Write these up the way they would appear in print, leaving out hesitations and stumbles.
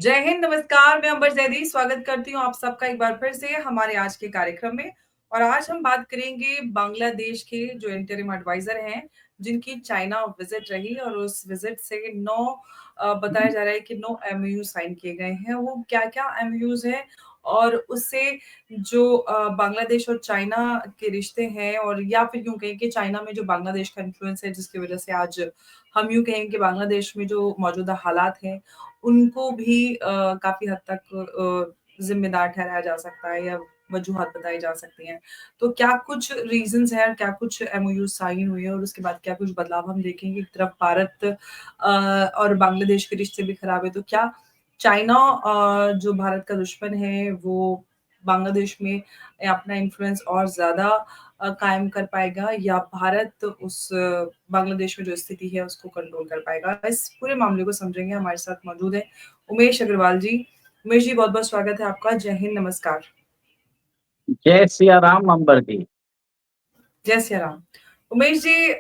जय हिंद, नमस्कार। मैं अंबर जैदी स्वागत करती हूँ आप सबका एक बार फिर से हमारे आज के कार्यक्रम में। और आज हम बात करेंगे बांग्लादेश के जो इंटरिम एडवाइजर हैं, जिनकी चाइना विजिट रही और उस विजिट से 9 बताया जा रहा है कि 9 एमओयू साइन किए गए हैं। वो क्या-क्या एमओयूज़ हैं और उससे जो बांग्लादेश और चाइना के रिश्ते हैं, और या फिर यूँ कहें कि चाइना में जो बांग्लादेश का इन्फ्लुएंस है, जिसकी वजह से आज हम यूँ कहें कि बांग्लादेश में जो मौजूदा हालात हैं उनको भी काफ़ी हद तक ज़िम्मेदार ठहराया जा सकता है या वजूहात बताई जा सकती हैं। तो क्या कुछ रीज़न्स हैं और क्या कुछ एमओयू साइन हुए हैं और उसके बाद क्या कुछ बदलाव हम देखेंगे? एक तरफ भारत और बांग्लादेश के रिश्ते भी खराब है, तो क्या चाइना जो भारत का दुश्मन है, वो बांग्लादेश में अपना इन्फ्लुएंस और ज़्यादा कायम कर पाएगा या भारत उस बांग्लादेश में जो स्थिति है उसको कंट्रोल कर पाएगा? इस पूरे मामले को समझेंगे। हमारे साथ मौजूद हैं उमेश अग्रवाल जी। उमेश जी, बहुत-बहुत स्वागत है आपका। जय हिंद, नमस्कार। जय सिया राम अंबर जी। जय सिया राम। उमेश जी,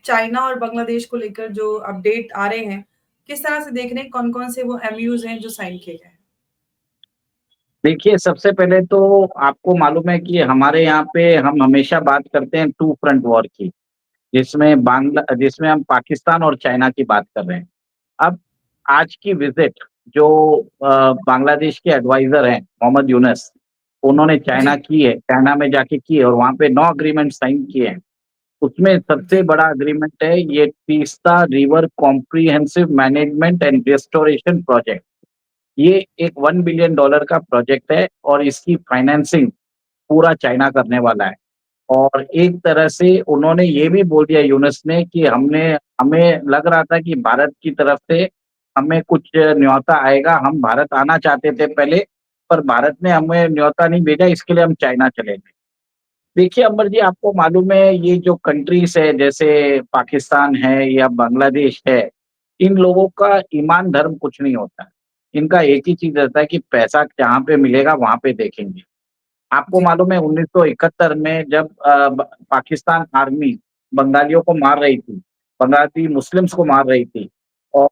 चाइना और बांग्लादेश को लेकर जो अपडेट आ रहे हैं, किस तरह से देख रहे हैं? कौन-कौन से वो एमओयूज़ हैं जो साइन किए गए हैं? देखिए, सबसे पहले तो आपको मालूम है कि हमारे यहाँ पे हम हमेशा बात करते हैं टू फ्रंट वॉर की, जिसमें हम पाकिस्तान और चाइना की बात कर रहे हैं। अब आज की विज़िट जो बांग्लादेश के एडवाइज़र हैं मोहम्मद यूनुस, उन्होंने जी, चाइना में जाके की है और वहाँ पे 9 एग्रीमेंट साइन किए हैं। उसमें सबसे जी, बड़ा एग्रीमेंट है ये Teesta river comprehensive management and restoration project. ये एक $1 बिलियन का प्रोजेक्ट है और इसकी फाइनेंसिंग पूरा चाइना करने वाला है। और एक तरह से उन्होंने ये भी बोल दिया यूनुस ने कि हमें लग रहा था कि भारत की तरफ से हमें कुछ न्योता आएगा, हम भारत आना चाहते थे पहले, पर भारत ने हमें न्योता नहीं भेजा, इसके लिए हम चाइना चले गए। देखिए अंबर जी, आपको मालूम है ये जो कंट्रीज़ है जैसे पाकिस्तान है या बांग्लादेश है, इन लोगों का ईमान धर्म कुछ नहीं होता है। इनका एक ही चीज़ रहता है कि पैसा जहाँ पे मिलेगा वहाँ पे देखेंगे। आपको जी, मालूम है 1971 में जब पाकिस्तान आर्मी बंगालियों को मार रही थी, बंगाली मुस्लिम्स को मार रही थी और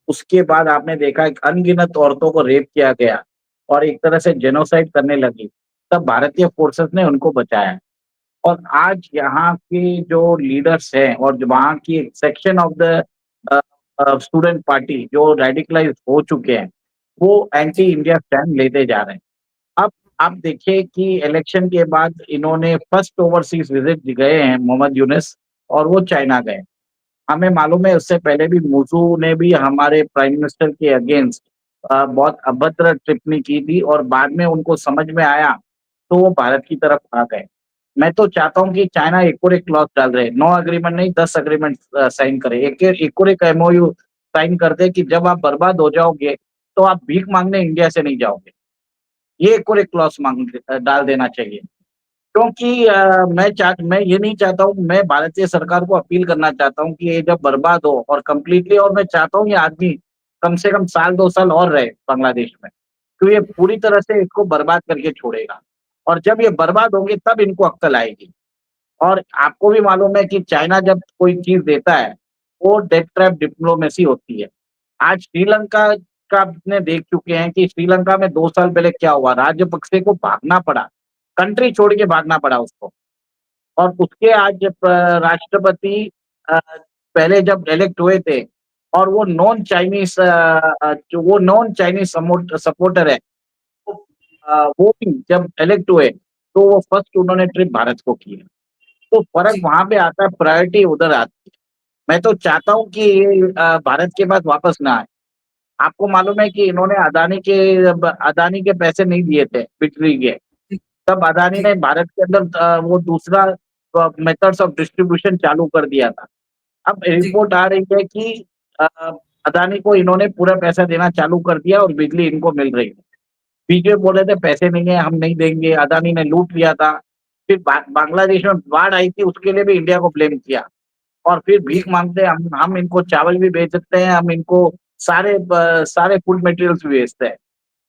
उसके बाद आपने देखा एक अनगिनत औरतों को रेप किया गया और एक तरह से जेनोसाइड करने लगी, तब भारतीय फोर्सेस ने उनको बचाया। और आज यहाँ के जो लीडर्स हैं और जो वहाँ की एक section of the student party जो रेडिकलाइज हो चुके हैं, वो एंटी जी, इंडिया स्टैंड लेते जा रहे हैं। अब आप देखिए कि इलेक्शन के बाद इन्होंने फर्स्ट ओवरसीज़ विज़िट गए हैं मोहम्मद यूनुस और वो चाइना गए। हमें मालूम है उससे पहले भी मुर्मू ने भी हमारे प्राइम मिनिस्टर के अगेंस्ट बहुत अभद्र टिप्पणी की थी और बाद में उनको समझ में आया, तो वो भारत की तरफ आ गए। मैं तो चाहता हूँ कि चाइना एक और एक क्लॉज़ डाल रहे, 9 एग्रीमेंट नहीं 10 एग्रीमेंट साइन करे। एक और एक एमओयू साइन कर दे कि जब आप बर्बाद हो जाओगे, तो आप भीख माँगने इंडिया से नहीं जाओगे। ये एक और एक क्लॉज़ डाल देना चाहिए। क्योंकि मैं ये नहीं चाहता हूँ, मैं भारतीय सरकार को अपील करना चाहता हूँ कि ये जब बर्बाद हो और कंप्लीटली, और मैं चाहता हूँ ये आदमी कम से कम साल 2 साल और रहे बांग्लादेश में, तो ये पूरी तरह से इसको बर्बाद करके छोड़ेगा और जब ये बर्बाद होंगे तब इनको अक्ल आएगी। और आपको भी मालूम है कि चाइना जब कोई चीज़ देता है, वो डेथ ट्रैप डिप्लोमेसी होती है। आज श्रीलंका का आपने देख चुके हैं कि श्रीलंका में 2 साल पहले क्या हुआ, राजपक्षे को भागना पड़ा, कंट्री छोड़ के भागना पड़ा उसको। और उसके आज राष्ट्रपति अ, पहले जब इलेक्ट हुए थे और वो नॉन चाइनीज़ सपोर्टर है, तो वो भी जब इलेक्ट हुए, तो वो फर्स्ट उन्होंने ट्रिप भारत को की है। तो फ़र्क जी, वहाँ पे आता है, प्रायोरिटी उधर आती है। मैं तो चाहता हूँ कि ये भारत के पास वापस ना आए। आपको मालूम है कि इन्होंने अदानी के पैसे नहीं दिए थे बिजली के, जी, तब अदानी जी, ने भारत के अंदर वो दूसरा मेथड्स ऑफ डिस्ट्रीब्यूशन चालू कर दिया था। अब जी, रिपोर्ट आ रही है कि अ, अदानी को इन्होंने पूरा पैसा देना चालू कर दिया और बिजली इनको मिल रही है। बीजेपी बोल रहे थे पैसे नहीं है, हम नहीं देंगे, अदानी ने लूट लिया था। फिर बांग्लादेश में बाढ़ आई थी, उसके लिए भी इंडिया को ब्लेम किया और फिर भीख जी, माँगते हैं, हम इनको चावल भी बेच सकते हैं, हम इनको सारे फूड मटेरियल्स भी बेचते हैं।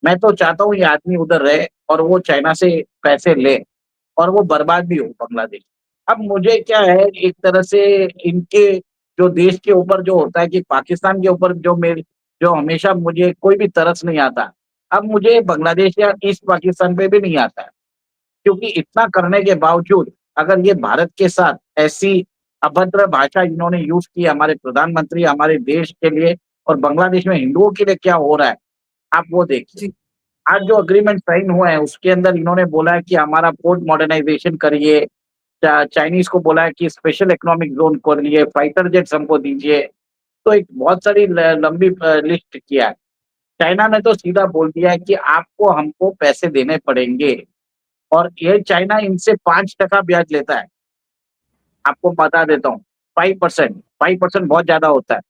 मैं तो चाहता हूँ ये आदमी उधर रहे और वो चाइना से पैसे ले और वो बर्बाद भी हो बांग्लादेश। अब मुझे क्या है, एक तरह से इनके जो देश के ऊपर जो होता है कि पाकिस्तान के ऊपर जो जो हमेशा मुझे कोई भी तरस नहीं आता, अब मुझे बांग्लादेश या ईस्ट पाकिस्तान पे भी नहीं आता है। क्योंकि इतना करने के बावजूद अगर ये भारत के साथ ऐसी अभद्र भाषा इन्होंने यूज़ की हमारे प्रधानमंत्री, हमारे देश के लिए और बांग्लादेश में हिंदुओं के लिए क्या हो रहा है, आप वो देखिए। जी। आज जो एग्रीमेंट साइन हुआ है उसके अंदर इन्होंने बोला है कि हमारा पोर्ट मॉडर्नाइज़ेशन करिए, चाइनीज़ को बोला है कि स्पेशल इकोनॉमिक ज़ोन खोलिए, फाइटर जेट्स हमको दीजिए। तो एक बहुत सारी लंबी लिस्ट किया है। चाइना ने तो सीधा बोल दिया है कि आपको हमको पैसे देने पड़ेंगे और ये चाइना इनसे 5% ब्याज लेता है। आपको बता देता हूँ 5%, 5% बहुत ज़्यादा होता है।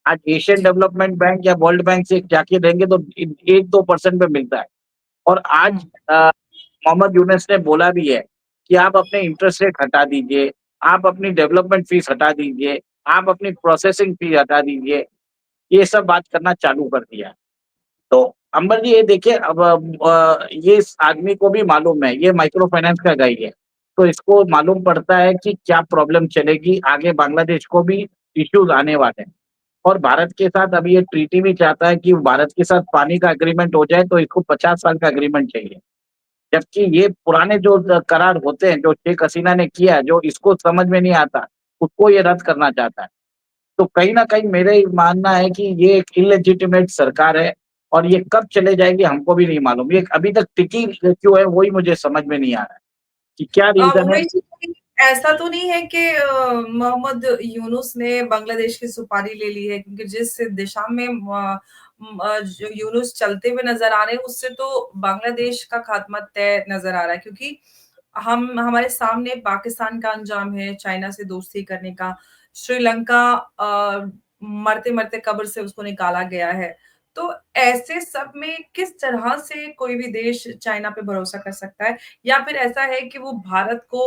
आज एशियन जी। डेवलपमेंट बैंक या वर्ल्ड बैंक से जाके देंगे तो 1-2% पे मिलता है। और आज हुँ। मोहम्मद यूनुस ने बोला भी है कि आप अपने इंटरेस्ट रेट हटा दीजिए, आप अपनी डेवलपमेंट फीस हटा दीजिए, आप अपनी प्रोसेसिंग फी हटा दीजिए। ये सब बात करना चालू कर दिया है। तो अंबर जी ये देखिए अब ये इस आदमी को भी मालूम है, ये माइक्रो फाइनेंस का गाई है। तो इसको मालूम पड़ता है कि क्या प्रॉब्लम चलेगी, आगे बांग्लादेश को भी इश्यूज़ आने वाले हैं। और भारत के साथ अभी ये ट्रीटी भी चाहता है कि भारत के साथ पानी का एग्रीमेंट हो जाए तो इसको 50 साल का एग्रीमेंट चाहिए। जबकि ये पुराने जो करार होते हैं, जो शेख हसीना ने किया, जो इसको समझ में नहीं आता, उसको ये रद्द करना चाहता है। तो कहीं न कहीं मेरे मानना है कि ये एक इल्लेजिटिमेट सरकार है और ये कब चले जाएगी हमको भी नहीं मालूम। ये अभी तक टिकी क्यों है वही मुझे समझ में नहीं आ रहा है, कि क्या रीज़न है? उमेश जी, कहीं ऐसा तो नहीं है कि मोहम्मद यूनुस ने बांग्लादेश की सुपारी ले ली है? क्योंकि जिस दिशा में जो यूनुस चलते हुए नज़र आ रहे हैं, उससे तो बांग्लादेश का खात्मा तय नज़र आ रहा है, क्योंकि हम हमारे सामने पाकिस्तान का अंजाम है, चाइना से दोस्ती करने का, श्रीलंका मरते-मरते कब्र से उसको निकाला गया है। तो ऐसे सब में किस तरह से कोई भी देश चाइना पे भरोसा कर सकता है? या फिर ऐसा है कि वो भारत को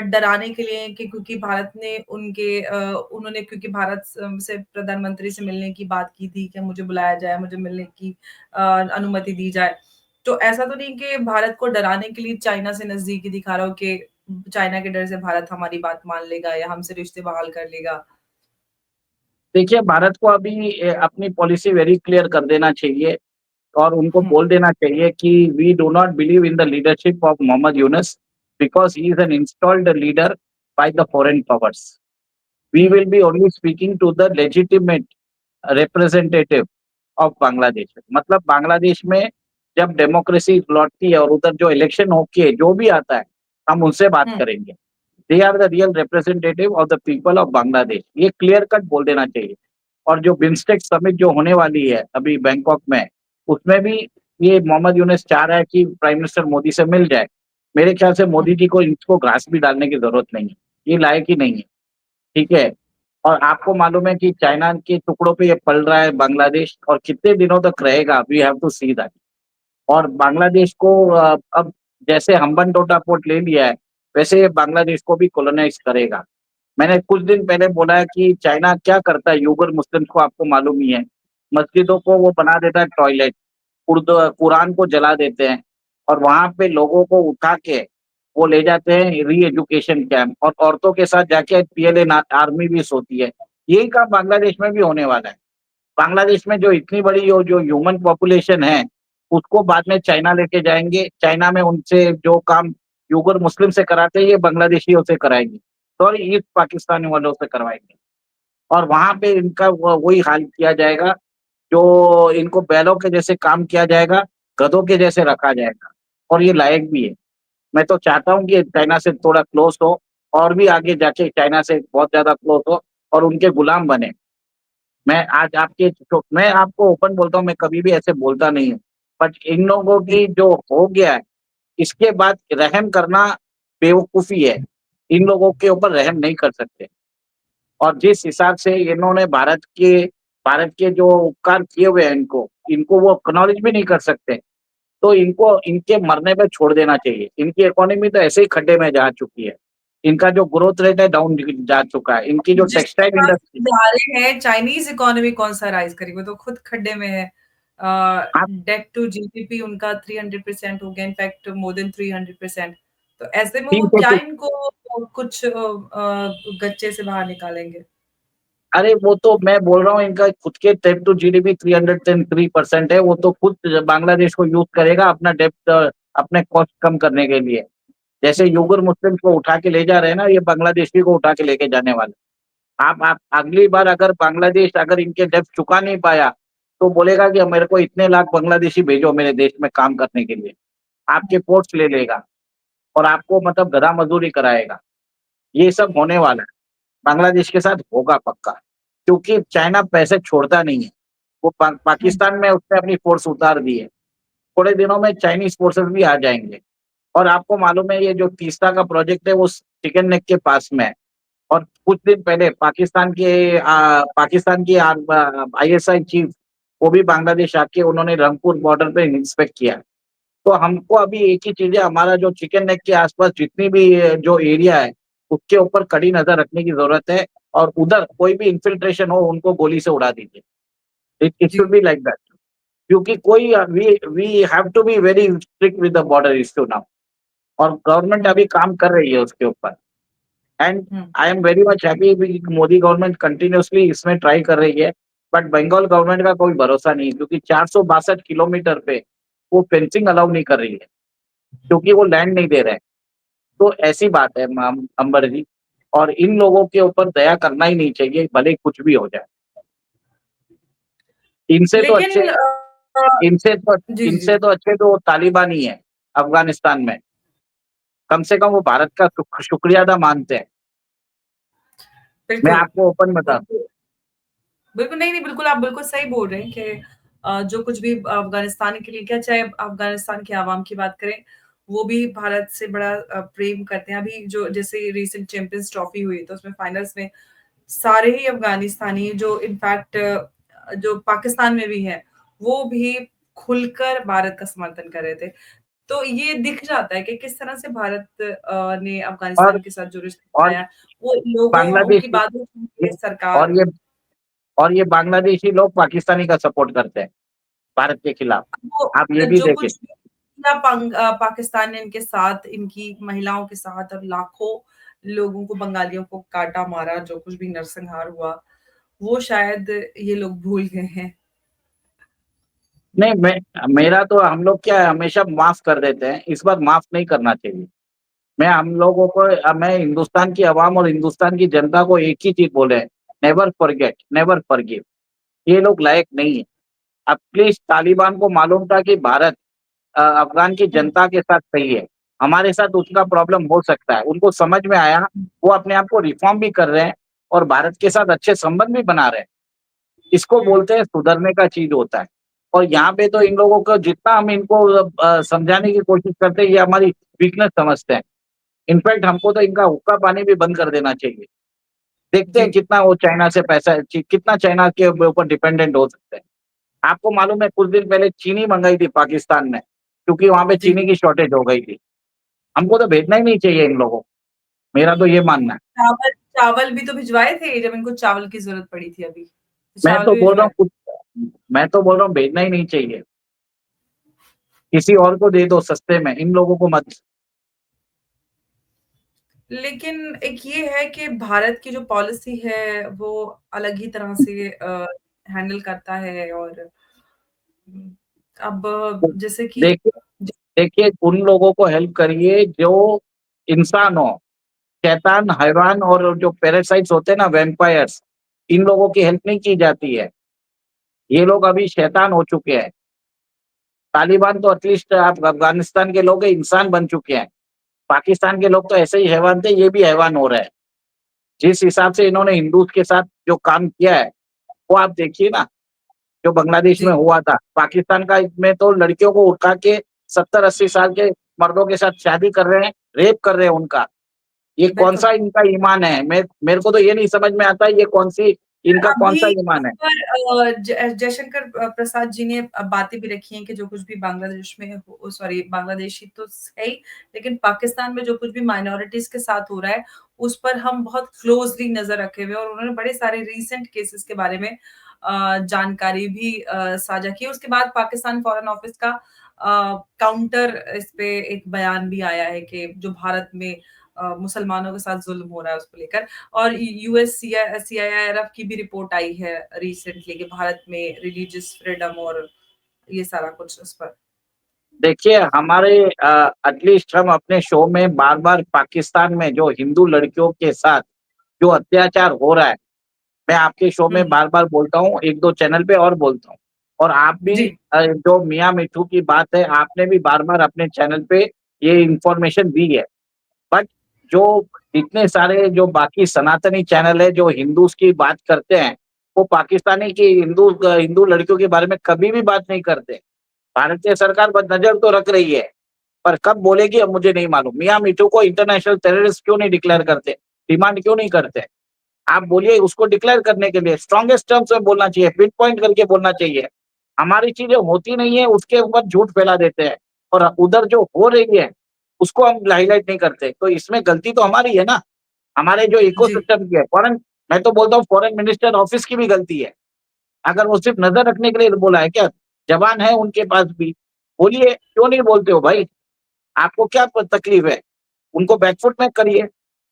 डराने के लिए, कि क्योंकि भारत ने उन्होंने क्योंकि भारत से प्रधानमंत्री से मिलने की बात की थी कि मुझे बुलाया जाए, मुझे मिलने की अनुमति दी जाए। तो ऐसा तो नहीं कि भारत को डराने के लिए चाइना से नज़दीकी दिखा रहा हो कि चाइना के डर से भारत हमारी बात मान लेगा या हमसे रिश्ते बहाल कर लेगा? देखिए भारत को अभी अपनी पॉलिसी वेरी क्लियर कर देना चाहिए और उनको हुँ, बोल देना चाहिए कि we do not believe in the leadership of Mohammad Yunus because he is an installed leader by the foreign powers. We uh, will be only speaking to the legitimate representative of Bangladesh. मतलब बांग्लादेश में जब डेमोक्रेसी लौटती है और उधर जो इलेक्शन होके जो भी आता है, हम उनसे बात हुँ, करेंगे। They are the real representative of the people of Bangladesh. ये क्लियर कट बोल देना चाहिए। और जो बिम्स्टेक समिट जो होने वाली है अभी बैंकॉक में, उसमें भी ये मोहम्मद यूनुस चाह रहा है कि प्राइम मिनिस्टर मोदी से मिल जाए। मेरे ख्याल से हुँ। मोदी जी को इसको घास भी डालने की ज़रूरत नहीं है। ये लायक ही नहीं है, ठीक है? और आपको मालूम है कि चाइना के टुकड़ों पे ये पल रहा है बांग्लादेश और कितने दिनों तक रहेगा, we have to see that. और बांग्लादेश को अब जैसे हम्बनटोटा पोर्ट ले लिया है, वैसे ये बांग्लादेश को भी कोलोनाइज़ करेगा। मैंने कुछ दिन पहले बोला है कि चाइना क्या करता है उइगर मुस्लिम्स को आपको मालूम ही है। मस्जिदों को वो बना देता है टॉयलेट, कुरान को जला देते हैं और वहाँ पे लोगों को उठा के वो ले जाते हैं री-एजुकेशन कैंप और औरतों के साथ जाके पीएलए ना आर्मी भी सोती है। यही काम बांग्लादेश में भी होने वाला है। बांग्लादेश में जो इतनी बड़ी वो जो ह्यूमन पॉपुलेशन है, उसको बाद में चाइना लेके जाएँगे। चाइना में उनसे जो काम उइगर मुस्लिम से कराते हैं, ये बांग्लादेशियों से कराएँगे। सॉरी ईस्ट पाकिस्तानी वालों से करवाएँगे और वहाँ पे इनका वही हाल किया जाएगा, जो इनको बैलों के जैसे काम किया जाएगा, गधों के जैसे रखा जाएगा और ये लायक भी है। मैं तो चाहता हूँ कि चाइना से थोड़ा क्लोज़ हो और भी आगे जाके चाइना से बहुत ज़्यादा क्लोज़ हो और उनके गुलाम बने। मैं आपको ओपन बोलता हूँ, मैं कभी भी ऐसे बोलता नहीं हूँ। बट इन लोगों जी। की जो हो गया है, इसके बाद रहम करना बेवकूफ़ी है। इन लोगों के ऊपर रहम नहीं कर सकते और जिस हिसाब से इन्होंने भारत के जो उपकार किए हुए हैं इनको, इनको वो एक्नॉलेज भी नहीं कर सकते। तो इनको इनके मरने पे छोड़ देना चाहिए। इनकी इकोनॉमी तो ऐसे ही खड्डे में जा चुकी है। इनका जो ग्रोथ रेट है डाउन जा चुका है। इनकी जो जिस टेक्सटाइल तरह इंडस्ट्री से जा रहे हैं, चाइनीज़ इकोनॉमी कौन-सा राइज़ करेगी, वो तो खुद खड्डे में है। आप डेट टू जीडीपी उनका 300% हो गया, इनफैक्ट मोर देन 300%। तो ऐसे में वो ठीक है क्या तो इनको कुछ गच्चे से बाहर निकालेंगे? अरे वो तो मैं बोल रहा हूँ, इनका खुद के डेब्ट टू जीडीपी 303% है। वो तो खुद बांग्लादेश को यूज करेगा अपना डेब्ट, अपने कॉस्ट कम करने के लिए। जैसे जी, यूगर मुस्लिम को उठा के ले जा रहे हैं ना, ये बांग्लादेशी को उठा के लेके जाने वाले। आप अगली बार अगर बांग्लादेश अगर इनके डेब्ट चुका नहीं पाया, तो बोलेगा कि मेरे को इतने लाख बांग्लादेशी भेजो मेरे देश में काम करने के लिए। आपके पोस्ट ले लेगा और आपको मतलब गधा मजदूरी कराएगा। ये सब होने वाला है, बांग्लादेश के साथ होगा पक्का। क्योंकि चाइना पैसे छोड़ता नहीं है। वो हुँ, पाकिस्तान में उसने अपनी फोर्स उतार दी है। थोड़े दिनों में चाइनीज फोर्सेस भी आ जाएंगे। और आपको मालूम है, ये जो तीस्ता का प्रोजेक्ट है वो चिकन नेक के पास में है। और कुछ दिन पहले पाकिस्तान की आईएसआई चीफ, वो भी बांग्लादेश आके उन्होंने रंगपुर बॉर्डर पे इंस्पेक्ट किया। तो हमको अभी एक ही चीज है, हमारा जो चिकन नेक के आसपास जितनी भी जो एरिया है, उसके ऊपर कड़ी नजर रखने की जरूरत है। और उधर कोई भी इंफिल्ट्रेशन हो, उनको गोली से उड़ा दीजिए। इट जी, शुड बी लाइक दैट। क्योंकि कोई we we have to be very strict with the border issue now. और गवर्नमेंट हुँ, अभी काम कर रही है उसके ऊपर। And uh, I am very much happy, Modi government continuously इसमें ट्राई कर रही है। बट बंगाल गवर्नमेंट का कोई भरोसा नहीं है, क्योंकि 462 किलोमीटर पे वो फेंसिंग अलाउ नहीं कर रही है, क्योंकि वो लैंड नहीं दे रहे हैं। तो ऐसी बात है अंबर जी। और इन लोगों के ऊपर दया करना ही नहीं चाहिए, भले ही कुछ भी हो जाए। इनसे तो अच्छे लेकिन इनसे तो जी, जी, इनसे जी, तो अच्छे तो वो तालिबान ही है अफगानिस्तान में। कम से कम वो भारत का शुक्रिया अदा मानते हैं। मैं बिल्कुल। आपको ओपन बता दूं। बिल्कुल, बिल्कुल नहीं, नहीं, बिल्कुल आप बिल्कुल सही बोल रहे हैं कि जो कुछ भी अफ़गानिस्तान के लिए क्या चाहे अफ़गानिस्तान के अवाम की बात करें, वो भी भारत से बड़ा प्रेम करते हैं। अभी जो जैसे रिसेंट चैंपियंस ट्रॉफी हुई, तो उसमें फाइनल्स में सारे ही अफ़गानिस्तानी जो इनफैक्ट जो पाकिस्तान में भी हैं, वो भी खुलकर भारत का समर्थन कर रहे थे। तो ये दिख जाता है कि किस तरह से भारत ने और अफ़गानिस्तान के साथ जो रिश्ता और बनाया, वो लोगों की बांग्लादेशी बातों सुन ये के सरकार और ये और ये बांग्लादेशी लोग पाकिस्तानी का सपोर्ट करते हैं भारत के खिलाफ। वो आप ये भी जो देखें। कुछ भी किया पाकिस्तान ने इनके साथ, इनकी महिलाओं के साथ और लाखों लोगों को, बंगालियों को काटा, मारा, जो कुछ भी नरसंहार हुआ, वो शायद ये लोग भूल गए हैं। नहीं, मेरा तो हम लोग क्या है, हमेशा माफ कर देते हैं, इस बार माफ नहीं करना चाहिए। मैं हम लोगों को मैं हिंदुस्तान की आवाम और हिंदुस्तान की जनता को एक ही चीज बोले, नेवर फॉरगेट, नेवर फॉरगिव। ये लोग लायक नहीं है। अब प्लीज, तालिबान को मालूम था कि भारत अफगान की हुँ, जनता के साथ सही है। हमारे साथ उसका प्रॉब्लम हो सकता है, उनको समझ में आया। वो अपने आप को रिफॉर्म भी कर रहे हैं और भारत के साथ अच्छे संबंध भी बना रहे हैं। इसको हुँ, बोलते हैं सुधरने का चीज होता है। और यहाँ पे तो हुँ, इन लोगों को जितना हम इनको समझाने की कोशिश करते हैं, ये हमारी वीकनेस समझते हैं। इनफैक्ट हमको तो इनका हुक्का पानी भी बंद कर देना चाहिए। देखते जी, हैं कितना वो चाइना से पैसा, कितना चाइना के ऊपर डिपेंडेंट हो सकते हैं। आपको मालूम है, कुछ दिन पहले चीनी मंगाई थी पाकिस्तान ने, क्योंकि वहां पे जी। चीनी की शॉर्टेज हो गई थी। हमको तो भेजना ही नहीं चाहिए इन लोगों को। मेरा तो ये मानना है। चावल चावल भी तो भिजवाए थे जब इनको चावल की ज़रूरत पड़ी थी अभी। तो मैं चावल तो भी बोल रहा भिजवाए। हूँ मैं तो बोल रहा हूँ, भेजना ही नहीं चाहिए। किसी और को दे दो सस्ते में, इन लोगों को मत। लेकिन एक ये है कि भारत की जो पॉलिसी है, वो अलग ही तरह से हैंडल करता है और अब जैसे कि देखिए देखिए, उन लोगों को हेल्प करिए जो इंसान हो। शैतान, हैवान और जो पैरासाइट्स होते हैं ना, वैम्पायर्स, इन लोगों की हेल्प नहीं की जाती है। ये लोग अभी शैतान हो चुके हैं। तालिबान तो एटलीस्ट, आप अफगानिस्तान के लोग इंसान बन चुके हैं। पाकिस्तान के लोग तो ऐसे ही हैवान थे, ये भी हैवान हो रहे हैं। जिस हिसाब से इन्होंने हिंदूज के साथ जो काम किया है, वो आप देखिए ना, जो बांग्लादेश में जी, हुआ था। पाकिस्तान का में तो लड़कियों को उठा के 70-80 साल के मर्दों के साथ शादी कर रहे हैं, रेप कर रहे हैं उनका। ये कौन सा बिल्कुल। इनका ईमान है? मेरे को तो ये नहीं समझ में आता, ये कौन सी, इनका कौन अभी सा उस ईमान है? पर जयशंकर प्रसाद जी ने बातें भी रखी हैं कि जो कुछ भी बांग्लादेश में सॉरी बांग्लादेशी तो सही, लेकिन पाकिस्तान में जो कुछ भी माइनॉरिटीज़ के साथ हो रहा है, उस पर हम बहुत क्लोज़ली नज़र रखे हुए हैं और उन्होंने बड़े सारे रीसेंट केसेस के बारे में जानकारी भी साझा की है। उसके बाद पाकिस्तान फॉरेन ऑफिस का काउंटर इस पे एक बयान भी आया है कि जो भारत में मुसलमानों के साथ ज़ुल्म हो रहा है उसको लेकर। और यूएस सीआईआरएफ की भी रिपोर्ट आई है रिसेंटली कि भारत में रिलीजियस फ्रीडम और ये सारा कुछ उस पर। देखिए हमारे एटलीस्ट हम अपने शो में बार-बार पाकिस्तान में जो हिंदू लड़कियों के साथ जो अत्याचार हो रहा है, मैं आपके शो हुँ, में बार-बार बोलता हूँ, 1-2 चैनल पे और बोलता हूँ। और आप भी जी, जो मियाँ मिट्ठू की बात है, आपने भी बार-बार अपने चैनल पे ये इन्फॉर्मेशन दी है। बट जो इतने सारे जो बाकी सनातनी चैनल है, जो हिंदूज़ की बात करते हैं, वो पाकिस्तानी की हिंदू लड़कियों के बारे में कभी भी बात नहीं करते। भारतीय सरकार बस नज़र तो रख रही है, पर कब बोलेगी अब मुझे नहीं मालूम। मियाँ मिट्ठू को इंटरनेशनल टेररिस्ट क्यों नहीं डिक्लेयर करते? डिमांड क्यों नहीं करते? आप बोलिए उसको डिक्लेयर करने के लिए स्ट्रॉन्गेस्ट टर्म्स में बोलना चाहिए, पिन पॉइंट करके बोलना चाहिए। हमारी चीज़ें होती नहीं है, उसके ऊपर झूठ फैला देते हैं और उधर जो हो रही है, उसको हम हाइलाइट नहीं करते। तो इसमें गलती तो हमारी है ना, हमारे जो जी, इकोसिस्टम की है। फॉरेन मैं तो बोलता हूँ फॉरेन मिनिस्टर ऑफिस की भी गलती है। अगर वो सिर्फ नज़र रखने के लिए बोला है क्या? ज़बान है उनके पास भी। बोलिए, क्यों नहीं बोलते हो भाई? आपको क्या तकलीफ है? उनको बैकफुट में करिए।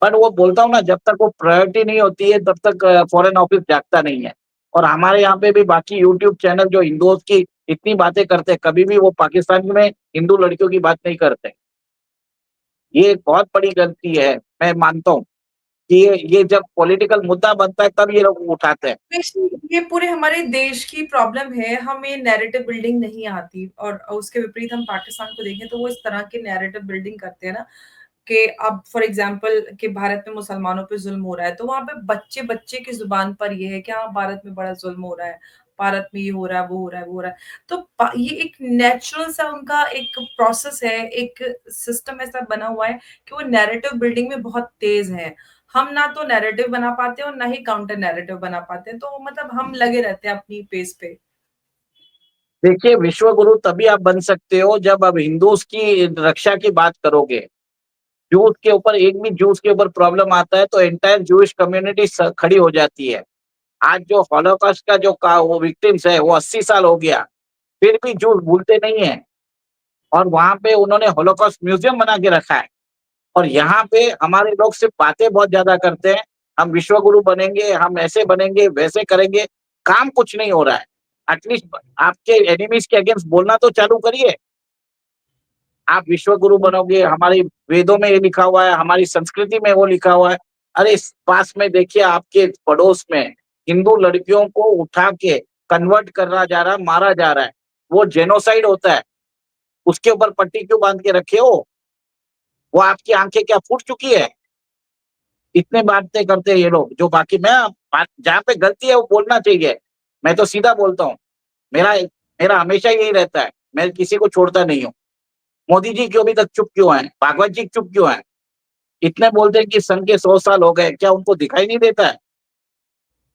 पर वो बोलता हूँ ना जब तक वो प्रायोरिटी नहीं होती है तब तक फॉरेन ऑफिस जागता नहीं है। और हमारे यहाँ पे भी बाकी यूट्यूब चैनल जो हिंदुओं की इतनी बातें करते हैं, कभी भी वो पाकिस्तान में हिंदू लड़कियों की बात नहीं करते। ये एक बहुत बड़ी गलती है, मैं मानता हूँ कि ये जब पॉलिटिकल मुद्दा बनता है तब ये लोग उठाते हैं। ये पूरे हमारे देश की प्रॉब्लम है, हमें नैरेटिव बिल्डिंग नहीं आती और उसके विपरीत हम पाकिस्तान को देखें तो वो इस तरह के नैरेटिव बिल्डिंग करते हैं ना कि अब फॉर एग्जांपल कि भारत में मुसलमानों पे ज़ुल्म हो रहा है, तो वहाँ पे बच्चे-बच्चे की ज़ुबान पर ये है कि हाँ, भारत में बड़ा ज़ुल्म हो रहा है, भारत में ये हो रहा है, वो हो रहा है, वो हो रहा है। तो प ये एक नेचुरल सा उनका एक प्रोसेस है, एक सिस्टम ऐसा बना हुआ है कि वो नैरेटिव बिल्डिंग में बहुत तेज़ हैं। हम ना तो नैरेटिव बना पाते हैं और ना ही काउंटर नैरेटिव बना पाते हैं, तो मतलब हम लगे रहते हैं अपनी पेस पे। देखिए, विश्व गुरु तभी आप बन सकते हो जब आप हिंदूज़ की रक्षा की बात करोगे। जूस के ऊपर एक भी जूस के ऊपर प्रॉब्लम आता है तो एंटायर जूइश कम्युनिटी खड़ी हो जाती है। आज जो हॉलोकॉस्ट का जो वो विक्टिम्स है वो 80 साल हो गया, फिर भी जूस भूलते नहीं है। और वहां पे उन्होंने हॉलोकॉस्ट म्यूजियम बना के रखा है। और यहाँ पे हमारे लोग सिर्फ बातें बहुत ज्यादा करते हैं, हम विश्व गुरु बनेंगे, हम ऐसे बनेंगे, वैसे करेंगे, काम कुछ नहीं हो रहा है। एटलीस्ट आपके एनिमीज के अगेंस्ट बोलना तो चालू करिए। आप विश्व गुरु बनोगे, हमारी वेदों में ये लिखा हुआ है, हमारी संस्कृति में वो लिखा हुआ है। अरे इस पास में देखिए आपके पड़ोस में हिंदू लड़कियों को उठा के कन्वर्ट करा जा रहा है, मारा जा रहा है। वो जेनोसाइड होता है। उसके ऊपर पट्टी क्यों बांध के रखे हो? वो आपकी आंखें क्या फूट चुकी है? इतने बातें करते हैं ये लोग, जो बाकी मैं बात जहाँ पे गलती है वो बोलना चाहिए। मैं तो सीधा बोलता हूँ। मेरा मेरा हमेशा यही रहता है, मैं किसी को छोड़ता नहीं हूँ। मोदी जी क्यों अभी तक चुप क्यों हैं? भागवत जी चुप क्यों हैं? इतने बोलते हैं कि सन के 100 साल हो गए, क्या उनको दिखाई नहीं देता है?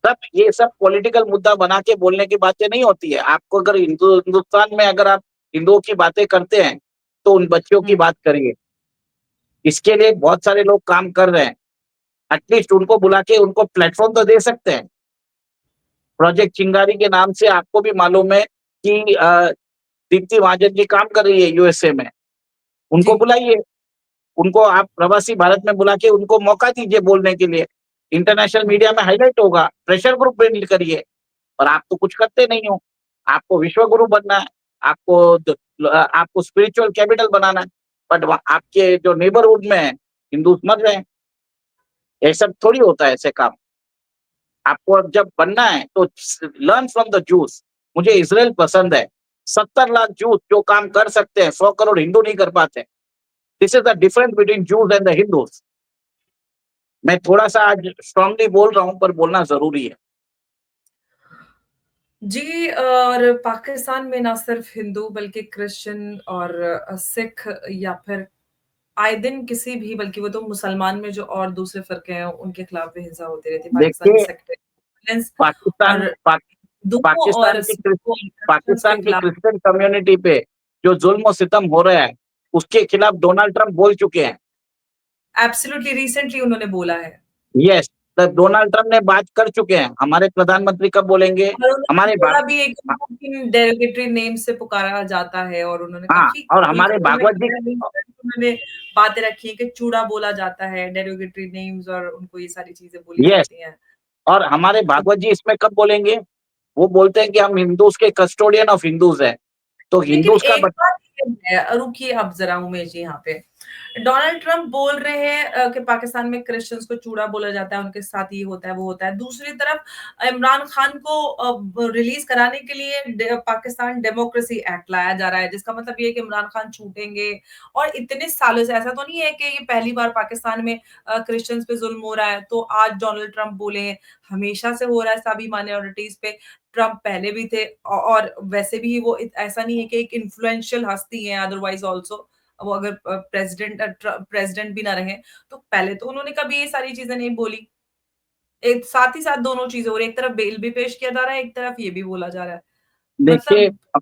सब ये सब पॉलिटिकल मुद्दा बना के बोलने की बातें नहीं होती है। आपको अगर हिंदुस्तान में अगर आप हिंदुओं की बातें करते हैं, तो उन बच्चियों की हुँ। बात करिए। इसके लिए बहुत सारे लोग काम कर रहे हैं। एटलीस्ट उनको बुला के उनको प्लेटफ़ॉर्म तो दे सकते हैं। प्रोजेक्ट चिंगारी के नाम से आपको भी मालूम है कि दीप्ति महाजन जी काम कर रही है यूएसए में। जी। उनको बुलाइए। उनको आप प्रवासी भारत में बुला के उनको मौका दीजिए बोलने के लिए। इंटरनेशनल हुँ। मीडिया में हाइलाइट होगा, प्रेशर ग्रुप बिल्ड करिए। पर आप तो कुछ करते नहीं हो। आपको विश्व गुरु बनना है, आपको स्पिरिचुअल कैपिटल बनाना है, बट वहाँ आपके जो नेबरहुड में है, हिंदूज़ मर रहे हैं। ये सब थोड़ी होता है ऐसे काम। आपको अब जब बनना है तो लर्न फ्रॉम द जूस। मुझे इज़राइल पसंद है। 70 लाख जूस जो काम कर सकते हैं, 100 करोड़ हिंदू नहीं कर पाते। This is the difference between juice and the Hindus. मैं थोड़ा-सा आज स्ट्रांगली बोल रहा हूँ, पर बोलना ज़रूरी है। जी और पाकिस्तान में ना सिर्फ़ हिंदू बल्कि क्रिश्चियन और सिख या फिर आए दिन किसी भी बल्कि वो तो मुसलमान में जो और दूसरे फ़िरके हैं, उनके खिलाफ भी हिंसा होती रहती है। पाकिस्तानी देखिए, सेक्युलर वायलेंस पाकिस्तान और पाक हिंदुओं पाकिस्तान और की सिखों क्रिश्चियंस के पाकिस्तान की खिलाफ क्रिश्चियन कम्युनिटी पे जो ज़ुल्म और सितम हो रहा है, उसके खिलाफ डोनाल्ड ट्रम्प बोल चुके हैं। एब्सोल्युटली रिसेंटली उन्होंने बोला है। यस, डोनाल्ड ट्रम्प ने बात कर चुके हैं, हमारे प्रधानमंत्री कब बोलेंगे? और उन्होंने हमारे बोला भाग भी है कि उनको किन डेरोगेटरी नेम से पुकारा जाता है और उन्होंने हाँ, काफ़ी और हमारे खुलकर भागवत जी उन्होंने बातें रखी हैं कि चूड़ा बोला जाता है, डेरोगेटरी नेम्स और उनको ये सारी चीज़ें बोली यस, जाती हैं। और हमारे तो भागवत जी इसमें कब बोलेंगे? वो बोलते हैं कि हम हिंदूज़ के कस्टोडियन ऑफ हिंदूज़ हैं। तो लेकिन हिंदूज़ का एक बात ये है, रुकिए आप ज़रा उमेश जी यहाँ पे। डोनाल्ड ट्रम्प बोल रहे हैं कि पाकिस्तान में क्रिश्चियंस को चूड़ा बोला जाता है, उनके साथ ये होता है, वो होता है। दूसरी तरफ इमरान खान को रिलीज़ कराने के लिए पाकिस्तान डेमोक्रेसी एक्ट लाया जा रहा है, जिसका मतलब ये है कि इमरान खान छूटेंगे और इतने सालों से ऐसा तो नहीं है कि ये पहली बार पाकिस्तान में क्रिश्चियंस पे ज़ुल्म हो रहा है, तो आज डोनाल्ड ट्रम्प बोले हैं, हमेशा से हो रहा है सभी माइनॉरिटीज़ पे। ट्रम्प पहले भी थे और वैसे भी वो ऐसा नहीं है कि एक इन्फ्लुएंशियल हस्ती हैं अदरवाइज ऑल्सो वो अगर प्रेसिडेंट भी ना रहे तो पहले तो उन्होंने कभी ये सारी चीजें नहीं बोली। एक साथ ही साथ दोनों चीजें और एक तरफ बेल भी पेश किया जा रहा है, एक तरफ ये भी बोला जा रहा है। देखिए मतलब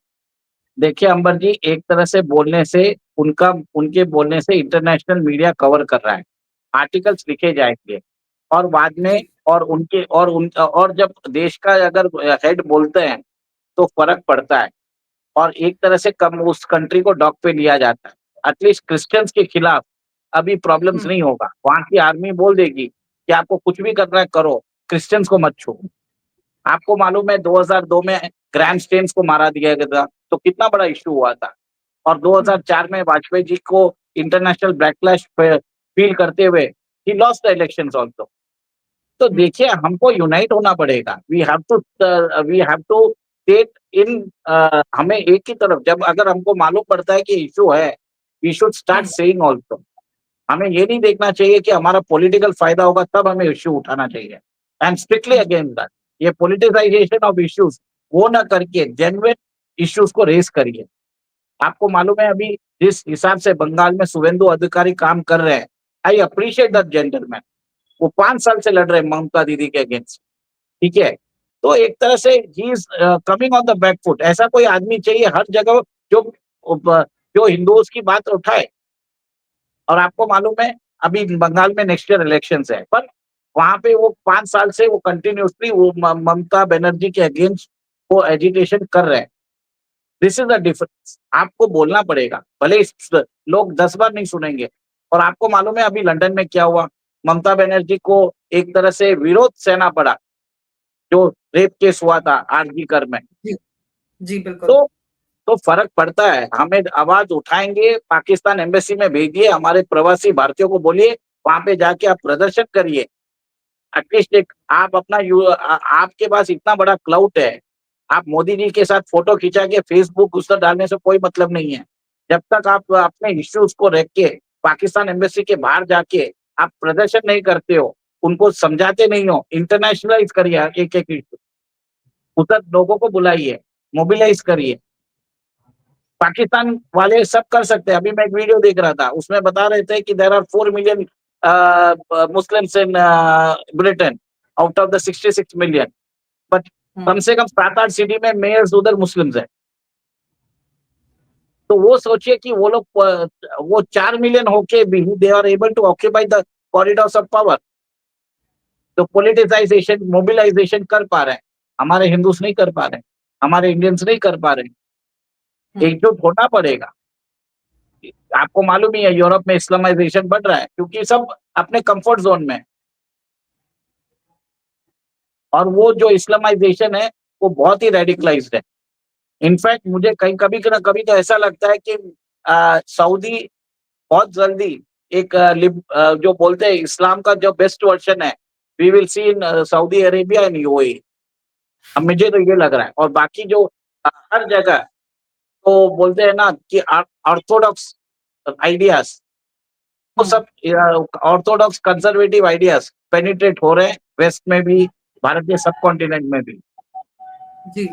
देखिए अंबर जी, एक तरह से बोलने से उनका उनके बोलने से इंटरनेशनल मीडिया कवर कर रहा है, आर्टिकल्स लिखे जाएँगे और बाद में जी। और जब देश का अगर हेड बोलते हैं, तो फ़र्क पड़ता है और एक तरह से कम उस कंट्री को डॉग पे लिया जाता है। एटलीस्ट क्रिश्चियंस के खिलाफ अभी प्रॉब्लम्स हुँ, नहीं होगा। वहाँ की आर्मी बोल देगी कि आपको कुछ भी करना है करो, क्रिश्चियंस को मत छुओ। आपको मालूम है 2002 में ग्रैंड स्टेन्स को मारा दिया गया था, तो कितना बड़ा इश्यू हुआ था। और हुँ, 2004 में वाजपेयी जी को इंटरनेशनल बैकलैश फील करते हुए he lost the elections also. तो हुँ, देखिए हमको यूनाइट होना पड़ेगा। वी हैव टू टेक इन हमें एक ही तरफ जब अगर हमको मालूम पड़ता है कि इश्यू है, we should start uh, saying also. हमें ये नहीं देखना चाहिए कि हमारा पॉलिटिकल फायदा होगा तब हमें इश्यू उठाना चाहिए। I am strictly hmm, against that. ये पॉलिटिसाइजेशन ऑफ इश्यूज वो ना करके जेन्युइन इश्यूज को रेज़ करिए। आपको मालूम है अभी जिस हिसाब से बंगाल में शुभेंदु अधिकारी काम कर रहे हैं, I appreciate hmm, that gentleman. वो 5 साल से लड़ रहे हैं ममता दीदी के अगेंस्ट, ठीक है? तो एक तरह से he is coming on the back foot. ऐसा कोई आदमी चाहिए हर जगह जो ब जो हिंदुओं की बात उठाए। और आपको मालूम है अभी बंगाल में नेक्स्ट ईयर इलेक्शंस है, पर वहाँ पे वो 5 साल से वो कंटिन्यूअसली वो ममता बनर्जी के अगेंस्ट वो एजिटेशन कर रहे हैं। This is the difference. आपको बोलना पड़ेगा, भले ही लोग 10 बार नहीं सुनेंगे। और आपको मालूम है अभी लंदन में क्या हुआ? ममता बनर्जी को एक तरह से विरोध सहना पड़ा, जो रेप केस हुआ था आरजी कर में। जी, जी, बिल्कुल। तो तो फ़र्क पड़ता है, हमें आवाज़ उठाएँगे, पाकिस्तान एम्बेसी में भेजिए, हमारे प्रवासी भारतीयों को बोलिए, वहाँ पे जाके आप प्रदर्शन करिए। एटलीस्ट एक आप अपना आपके पास इतना बड़ा क्लाउट है, आप मोदी जी के साथ फ़ोटो खिंचा के फेसबुक उस पर डालने से कोई मतलब नहीं है। जब तक आप अपने इश्यूज़ को रख के पाकिस्तान एम्बेसी के बाहर जाके आप प्रदर्शन नहीं करते हो, उनको समझाते नहीं हो, इंटरनेशनलाइज़ करिए एक-एक इश्यू, उधर लोगों को बुलाइए, मोबिलाइज़ करिए। पाकिस्तान वाले सब कर सकते हैं। अभी मैं एक वीडियो देख रहा था, उसमें बता रहे थे कि there are 4 million Muslims in Britain out of the 66 million, but हुँ, कम से कम 7-8 सिटी में मेयर्स उधर मुस्लिम्स हैं। तो वो सोचिए कि वो लोग वो 4 मिलियन होके भी they are able to occupy the corridors of power. तो पॉलिटिसाइजेशन, मोबिलाइजेशन कर पा रहे हैं। हमारे हिंदूस नहीं कर पा रहे हैं, हमारे इंडियंस नहीं कर पा रहे हैं। हुँ, एकजुट होना पड़ेगा। आपको मालूम ही है यूरोप में इस्लामाइजेशन बढ़ रहा है क्योंकि सब अपने कंफर्ट जोन में है। और वो जो इस्लामाइजेशन है वो बहुत ही रेडिकलाइज्ड है। इनफैक्ट मुझे कहीं कभी ना कभी तो ऐसा लगता है कि सऊदी बहुत जल्दी एक जो बोलते हैं इस्लाम का जो बेस्ट वर्जन है, we will see in Saudi Arabia and UAE. अब मुझे तो ये लग रहा है और बाकी जो हर जगह तो बोलते हैं ना कि ऑर्थोडॉक्स आइडियाज वो हुँ, सब ऑर्थोडॉक्स कंजर्वेटिव आइडियाज पेनिट्रेट हो रहे हैं वेस्ट में भी, भारत के सब कॉन्टिनेंट में भी। जी,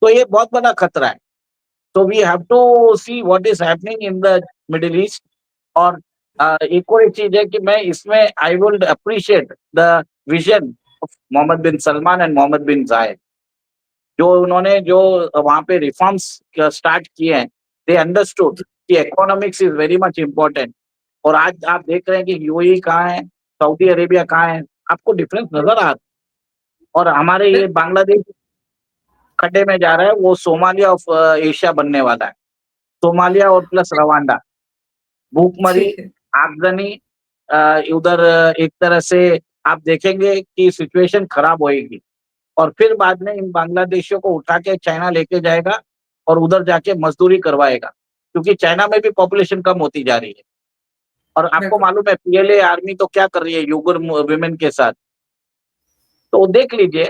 तो ये बहुत बड़ा खतरा है। तो we have to see what is happening in the Middle East. और एक और एक चीज है कि मैं इसमें I would appreciate the vision of Mohammed bin Salman and Mohammed bin Zayed. जो उन्होंने जो वहाँ पे रिफॉर्म्स स्टार्ट किए हैं, दे अंडरस्टूड जी, कि economics is very much important. और आज आप देख रहे हैं कि यूएई कहाँ है, सऊदी अरेबिया कहाँ है, आपको डिफरेंस नज़र आ रहा है। और हमारे ये बिल्कुल। बांग्लादेश खड्डे में जा रहा है, वो सोमालिया ऑफ एशिया बनने वाला है। सोमालिया और प्लस रवांडा, भूखमरी, जी, आगजनी उधर एक तरह से आप देखेंगे कि सिचुएशन खराब होएगी और फिर बाद में इन बांग्लादेशियों को उठा के चाइना लेके जाएगा और उधर जाके मज़दूरी करवाएगा, क्योंकि चाइना में भी पॉपुलेशन कम होती जा रही है। और आपको बिल्कुल। मालूम है पीएलए आर्मी तो क्या कर रही है उइगर वुमेन के साथ, तो देख लीजिए।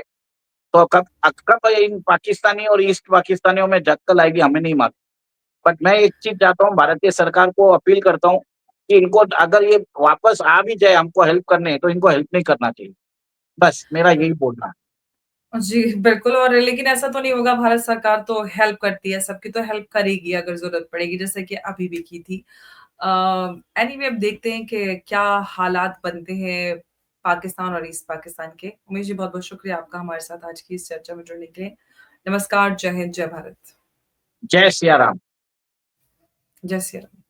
तो कब इन पाकिस्तानी और ईस्ट पाकिस्तानियों में जक्कल आएगी हमें नहीं मालूम। बट मैं एक चीज़ चाहता हूँ, भारतीय सरकार को अपील करता हूँ कि इनको अगर ये वापस आ भी जाए हमको हेल्प करने, तो इनको हेल्प नहीं करना चाहिए। बस मेरा यही बोलना है। जी, बिल्कुल। और लेकिन ऐसा तो नहीं होगा, भारत सरकार तो हेल्प करती है, सबकी तो हेल्प करेगी अगर ज़रूरत पड़ेगी, जैसे कि अभी भी की थी। अ, एनीवे अब देखते हैं कि क्या हालात बनते हैं पाकिस्तान और ईस्ट पाकिस्तान के। उमेश जी, बहुत-बहुत शुक्रिया आपका हमारे साथ आज की इस चर्चा में जुड़ने के लिए। नमस्कार, जय हिंद, जय भारत। जय सिया राम। जय श्री राम।